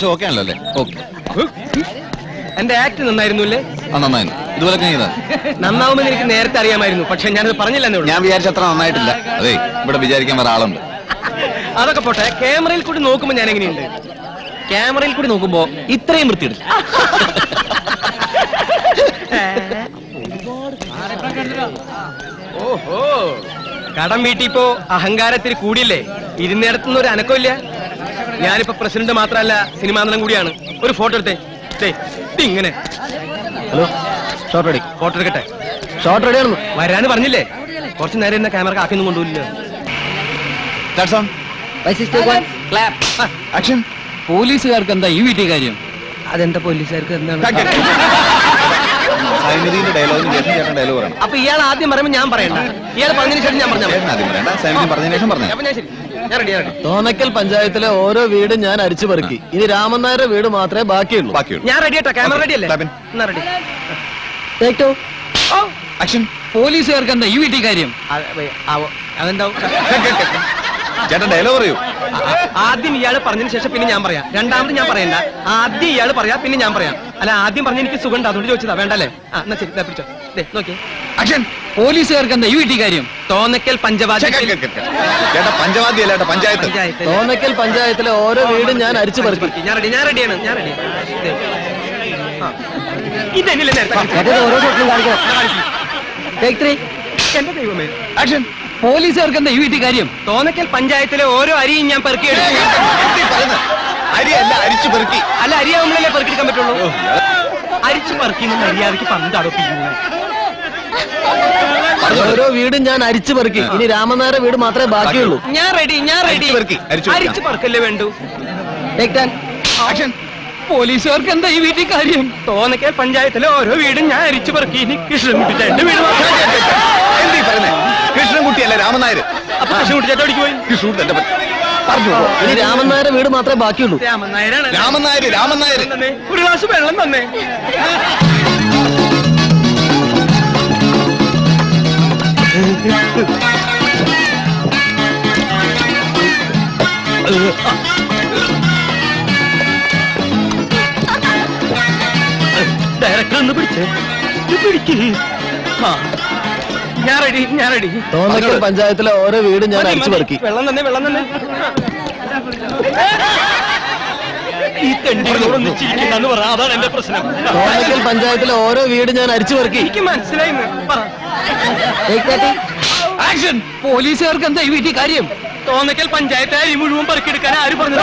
പക്ഷെ ഓക്കെ ആണല്ലോ അല്ലേ? ഓക്കെ. എന്റെ ആക്ട് നന്നായിരുന്നു അല്ലേ? നന്നായിരുന്നു. ഇതുപോലെ നന്നാവുമെന്ന് എനിക്ക് നേരത്തെ അറിയാമായിരുന്നു, പക്ഷെ ഞാനത് പറഞ്ഞില്ലെന്നേ ഉള്ളൂ. ഞാൻ വിചാരിച്ച അത്ര നന്നായിട്ടില്ല. അതെ, ഇവിടെ വിചാരിക്കാൻ വേറെ ആളുണ്ട്. അതൊക്കെ പോട്ടെ, ക്യാമറയിൽ കൂടി നോക്കുമ്പോ ഞാൻ എങ്ങനെയുണ്ട്? ക്യാമറയിൽ കൂടി നോക്കുമ്പോ ഇത്രയും വൃത്തിയിടില്ല. ഓഹോ, കടം വീട്ടിപ്പോ അഹങ്കാരത്തിൽ കൂടിയില്ലേ? ഇരുന്നിടത്തുനിന്ന് ഒരു അനക്കമില്ല. ഞാനിപ്പോ പ്രസിഡന്റ് മാത്രമല്ല, സിനിമാ നടൻ കൂടിയാണ്. ഒരു ഫോട്ടോ എടുത്തേ. ഇങ്ങനെ. Hello, shot ready. ഫോട്ടോ എടുക്കട്ടെ. ഷോട്ട് റെഡി ആണെന്ന് വരാന്ന് പറഞ്ഞില്ലേ? കുറച്ചു നേരം എന്നെ ക്യാമറ കാക്കൊന്നും കൊണ്ടുപോയില്ല. പോലീസുകാർക്ക് എന്താ ഈ വീട്ടിൽ കാര്യം? അതെന്താ പോലീസുകാർക്ക് എന്താണ്? ഡയലോഗിന് ശേഷം ചേട്ടൻ ഡയലോഗ് പറയണം. അപ്പൊ ഇയാൾ ആദ്യം പറയുമ്പോ ഞാൻ പറയണ്ട, ഇയാൾ പറഞ്ഞതിന് ശേഷം ഞാൻ പറഞ്ഞാൽ പറഞ്ഞതിന് ശേഷം പറഞ്ഞു. അപ്പൊ ഞാൻ ശരി, ഞാൻ റെഡിയാണ്. തോന്നക്കൽ പഞ്ചായത്തിലെ ഓരോ വീടും ഞാൻ അരിച്ചു പെറുക്കി. ഇനി രാമനായരുടെ വീട് മാത്രമേ ബാക്കിയുള്ളൂ. ഞാൻ റെഡി ആട്ടോ, ക്യാമറ റെഡി അല്ലേ? എന്നാ റെഡി. ആക്ഷൻ. പോലീസുകാർക്ക് എന്താ ഈ വീട്ടിൽ കാര്യം? അതെന്താവും? ചേട്ടൻ ഡയലോഗ് പറയൂ. ആദ്യം ഇയാൾ പറഞ്ഞതിന് ശേഷം പിന്നെ ഞാൻ പറയാം. രണ്ടാമത് ഞാൻ പറയണ്ട, ആദ്യം ഇയാൾ പറയാ, പിന്നെ ഞാൻ പറയാം. അല്ല, ആദ്യം പറഞ്ഞ എനിക്ക് സുഖം ഉണ്ട്, അതുകൊണ്ട് ചോദിച്ചതാ. വേണ്ടല്ലേ? എന്നാ ശരി, പിടിച്ചോ. നോക്കി. ആക്ഷൻ. പോലീസുകാർക്ക് എന്താ ഈ വീട്ടിൽ കാര്യം? തോന്നക്കൽ പഞ്ചവാദ്യം. ചേട്ടാ പഞ്ചവാദ്യം അല്ല, പഞ്ചായത്ത്. തോന്നക്കൽ പഞ്ചായത്തിലെ ഓരോ വീടും ഞാൻ അരിച്ചു പെറുക്കി. ഞാൻ റെഡിയാണ്. ഇതെന്നില്ല നേരത്തെ. എന്റെ ദൈവമേ. ആക്ഷൻ. പോലീസുകാർക്ക് എന്താ ഈ വീട്ടിൽ കാര്യം? തോന്നക്കൽ പഞ്ചായത്തിലെ ഓരോ അരിയും ഞാൻ പെറുക്കിയെടുക്കും. അരിയല്ല, അരിച്ചു പെറുക്കി. അല്ല, അരിയാവുമ്പോഴല്ലേ പെറുക്കിയെടുക്കാൻ പറ്റുള്ളൂ. അരിച്ചു പെറുക്കിന്ന് മര്യാദക്ക് പന്തടപ്പിക്കുന്നു. ഓരോ വീടും ഞാൻ അരിച്ചു പെറുക്കി. ഇനി രാമനായരുടെ വീട് മാത്രമേ ബാക്കിയുള്ളൂ. ഞാൻ റെഡി. അരിച്ചു പെറുക്കല്ലേ വേണ്ടു. ആക്ഷൻ. പോലീസുകാർക്ക് എന്താ ഈ വീട്ടിൽ കാര്യം? തോന്നക്കൽ പഞ്ചായത്തിലെ ഓരോ വീടും ഞാൻ അരിച്ചു പെറുക്കി. ഇനി കൃഷ്ണൻകുട്ടി ചേട്ടന്റെ വീട് എന്തീ പറയുന്നേ? കൃഷ്ണൻകുട്ടിയല്ല, രാമനായർ. അപ്പൊ കൃഷ്ണൻകുട്ടി ചേട്ടൻ ഓടിക്ക് പോയി. കൃഷ്ണൻകുട്ടി എന്റെ പറഞ്ഞു. ഇനി രാമനായരുടെ വീട് മാത്രമേ ബാക്കിയുള്ളൂ. രാമനായർ. ഒരു ഗ്ലാസ് വെള്ളം തന്നെ. ഡയറക്ടർ ഒന്ന് പിടിച്ചേ. ഞാൻ റെഡി. തോന്നക്കൽ പഞ്ചായത്തിലെ ഓരോ വീടും ഞാൻ അരിച്ചു പെറുക്കി. വെള്ളം തന്നെ. ഈ തെണ്ടികളോടൊന്ന് ചിരിക്കണ്ടെന്ന് പറ, അതാണ് എന്റെ പ്രശ്നം. തോന്നക്കൽ പഞ്ചായത്തിലെ ഓരോ വീടും ഞാൻ അരിച്ചു പെറുക്കി. എനിക്ക് മനസ്സിലായി. ആക്ഷൻ. പോലീസുകാർക്ക് എന്താ ഈ വീട്ടിൽ കാര്യം? തോന്നക്കൽ പഞ്ചായത്ത് അരി മുഴുവൻ പെറുക്കിയെടുക്കാൻ ആര് പറഞ്ഞു?